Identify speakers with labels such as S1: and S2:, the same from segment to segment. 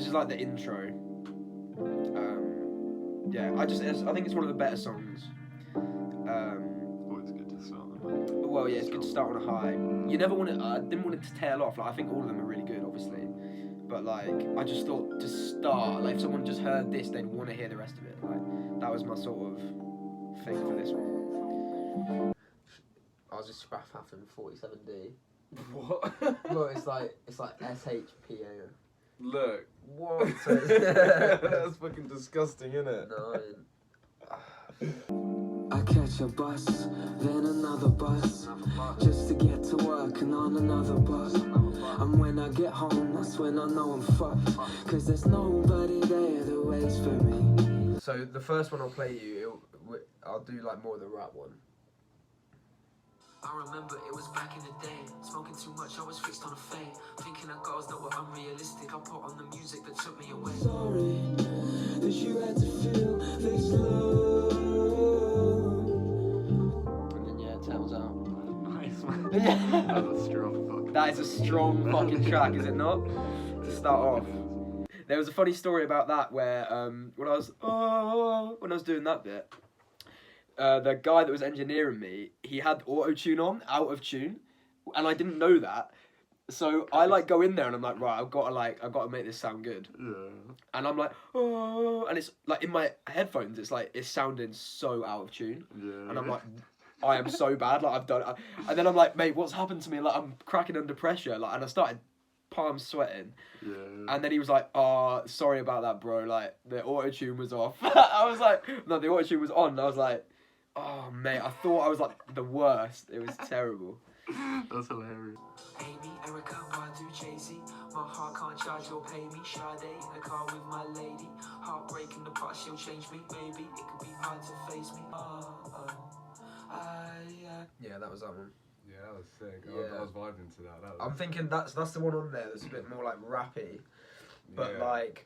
S1: is like the intro. Yeah, I think it's one of the better songs.
S2: Always good to start on
S1: Well, yeah, it's good to start on a high. You never want it. I didn't want it to tail off. Like, I think all of them are really good, obviously, but like, I just thought to start. Like, if someone just heard this, they'd want to hear the rest of it. Like, that was my sort of thing for this one. I was just having 47D.
S2: What?
S1: Well, it's like SHPA.
S2: Look.
S1: What?
S2: That's fucking disgusting, isn't it?
S1: No.
S3: I catch a bus, then another bus, just to get to work and on another bus. And when I get home, that's when I know I'm fucked, cause there's nobody there that waits for me.
S1: So the first one I'll play you, I'll do like more of the rap one.
S3: I remember it was back in the day, smoking too much, I was fixed on a fade, thinking of goals that were unrealistic. I put on the music that took me away. Sorry that you had to feel this love.
S1: And then yeah, it tails out.
S2: Nice, man.
S1: Yeah.
S2: That's a strong fucking.
S1: That is a strong fucking track, is it not? To start off. There was a funny story about that where when I was doing that bit, the guy that was engineering me, he had auto-tune on, out of tune, and I didn't know that. So I like go in there and I'm like, right, I've got to make this sound good.
S2: Yeah.
S1: And I'm like, oh, and it's like in my headphones, it's like it's sounding so out of tune.
S2: Yeah.
S1: And I'm like, I am so bad. Like I've done, and then I'm like, mate, what's happened to me? Like I'm cracking under pressure. Like, and I started palms sweating.
S2: Yeah.
S1: And then he was like, oh, sorry about that, bro. Like the auto tune was off. I was like, no, the auto tune was on. And I was like, oh mate, I thought I was like the worst. It was terrible.
S2: That's hilarious.
S3: Amy, Erica, Badu, Jay-Z. My heart can't charge or pay me. Sade in the car with my lady. Heartbreaking the part, she'll change me. Maybe it could be hard to face me.
S1: Yeah, that was that one.
S2: Yeah, that was sick.
S1: Yeah.
S2: I was vibing to that.
S1: I'm thinking that's the one on there that's a bit more like rappy, but
S2: Yeah.
S1: like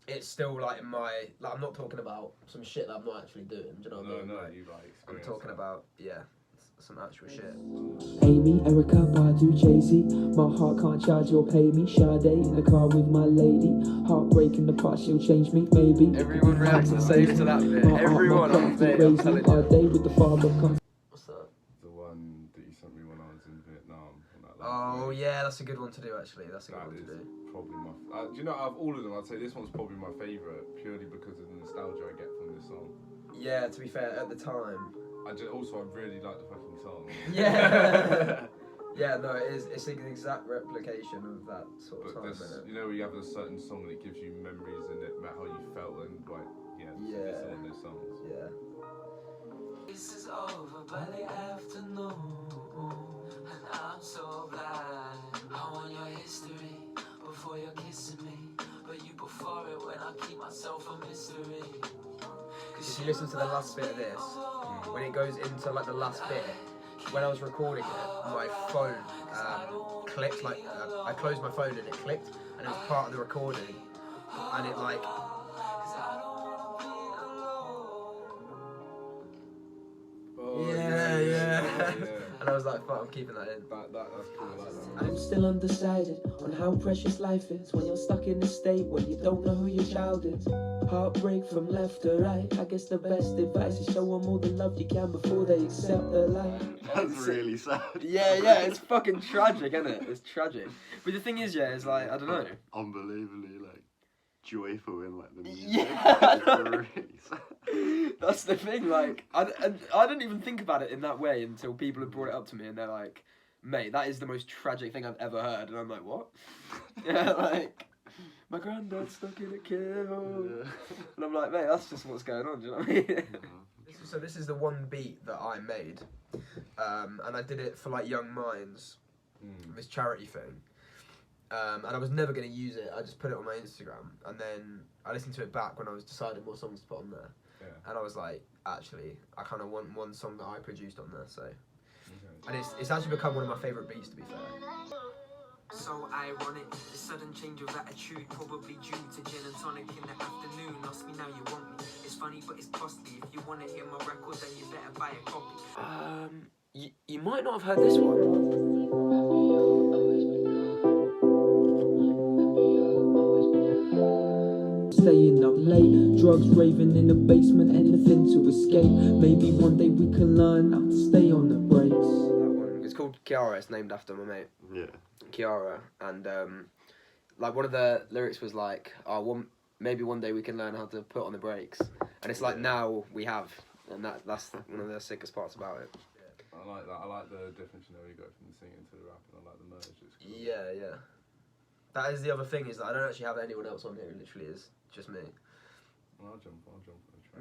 S1: it's still like in my like I'm not talking about some shit that I'm not actually doing. Do you know what I mean?
S2: No,
S1: Like,
S2: you like
S1: I'm
S2: experience
S1: talking
S2: that.
S1: about some actual shit.
S3: Amy, Erica, Badu, Jay-Z. My heart can't charge or pay me. Sade in the car with my lady. Heartbreaking the part, she'll change me. Maybe.
S1: Everyone reacts the same to that bit. Everyone, I'm telling you.
S3: Day with the father comes.
S1: What's that?
S2: The one that you sent me when I was in Vietnam. On that
S1: Oh
S2: last
S1: yeah, that's a good one to do actually. That's a good
S2: That
S1: one
S2: is
S1: to do.
S2: probably my. Do you know, out of all of them, I'd say this one's probably my favourite, purely because of the nostalgia I get from this song.
S1: Yeah, to be fair, at the time.
S2: I really like the fucking song.
S1: Yeah. Yeah, no, it's an exact replication of that sort of
S2: But
S1: time,
S2: this,
S1: isn't it?
S2: you know, you have a certain song that gives you memories and it about how you felt and like, this is one of those songs.
S1: Yeah.
S3: This is over by the afternoon, and I'm so blind. I want your history before you're kissing me, but you prefer it when I keep myself a mystery.
S1: If you listen to the last bit of this, when it goes into like the last bit, when I was recording it, my phone clicked. Like I closed my phone and it clicked, and it was part of the recording, and it like.
S2: Oh,
S1: Yeah. And I was like, fuck, I'm keeping that in.
S2: That's cool. I like that.
S3: I'm still undecided on how precious life is when you're stuck in a state where you don't know who your child is. Heartbreak from left to right. I guess the best advice is show them all the love you can before they accept their life.
S2: That's really sad.
S1: Yeah, it's fucking tragic, isn't it? It's tragic. But the thing is, yeah, it's like, I don't know.
S2: Unbelievably, like, joyful in, like, the music.
S1: Yeah.
S2: It's really sad.
S1: That's the thing, like, I didn't even think about it in that way until people had brought it up to me and they're like, mate, that is the most tragic thing I've ever heard. And I'm like, what? Yeah, like, my granddad's stuck in a kill.
S2: Yeah.
S1: And I'm like, mate, that's just what's going on, do you know what I mean? So this is the one beat that I made, and I did it for like Young Minds, this charity thing, and I was never going to use it. I just put it on my Instagram, and then I listened to it back when I was deciding what songs to put on there, and I was like, actually, I kind of want one song that I produced on there, so, and it's actually become one of my favourite beats, to be fair.
S3: So ironic, the sudden change of attitude, probably due to gin and tonic in the afternoon. Lost me, now you want me. It's funny, but it's costly. If you want to hear my record, then you better buy a copy.
S1: You might not have heard this one.
S4: staying up late. Drugs, raving in the basement, anything to escape. Maybe one day we can learn how to stay on the brakes.
S1: That one. It's called Kiara. It's named after my mate.
S5: Yeah.
S1: Kiara, and like one of the lyrics was like, maybe one day we can learn how to put on the brakes, and it's like now we have, and that's one of the sickest parts about it.
S2: I like that. I like the difference, you go from the singing to the rapping. I like the merge. It's cool.
S1: Yeah. That is the other thing, is that I don't actually have anyone else on here. It literally is just me.
S2: I'll jump on the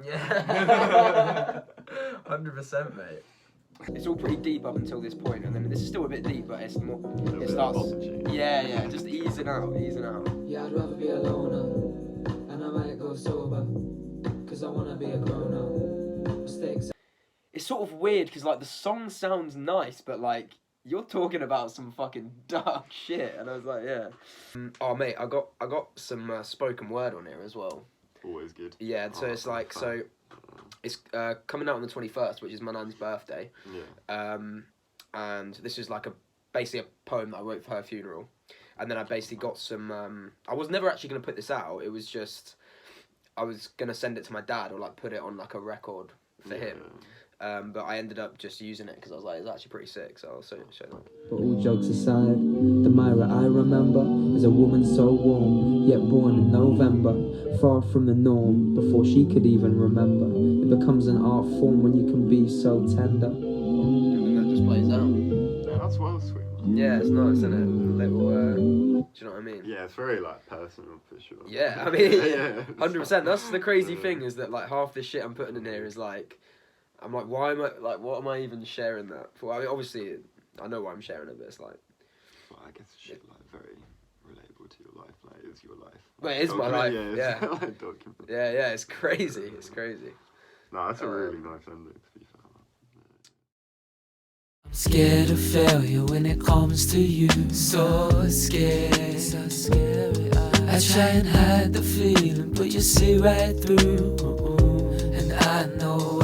S2: track.
S1: Yeah. 100%, mate. It's all pretty deep up until this point, and then this is still a bit deep, but it's more. It starts. Yeah, just easing out.
S3: Yeah, I'd rather be a loner, and I might go sober, cause I wanna be a grown up. Mistakes.
S1: It's sort of weird because like the song sounds nice, but like you're talking about some fucking dark shit, and I was like, yeah. Oh mate, I got some spoken word on here as well.
S5: Always good.
S1: Yeah, so it's like it's coming out on the 21st, which is my nan's birthday.
S5: Yeah.
S1: And this is like basically a poem that I wrote for her funeral, and then I basically got some. I was never actually gonna put this out. It was just I was gonna send it to my dad or like put it on like a record for him. But I ended up just using it because I was like, it's actually pretty sick, so I'll show that.
S4: But all jokes aside, the Myra I remember is a woman so warm, yet born in November, far from the norm, before she could even remember. It becomes an art form when you can be so tender.
S1: And that just plays out.
S5: Yeah, that's well sweet.
S1: Yeah, it's nice, isn't it? Little, do you know what I mean?
S5: Yeah, it's very like personal for sure.
S1: Yeah, I mean,
S5: Yeah.
S1: 100%. That's the crazy thing, is that like half the shit I'm putting in here is like, I'm like, why am I like, what am I even sharing that for? I mean, obviously, I know why I'm sharing it, but it's like,
S5: Well, I guess shit like very relatable to your life. Like it's your life.
S1: well, it is my life. Yeah,
S5: Like document.
S1: yeah, it's crazy. It's crazy.
S5: No, that's a really nice ending to be fair.
S3: I'm scared of failure when it comes to you. So scared, so scary. I try and hide the feeling, but you see right through. And I know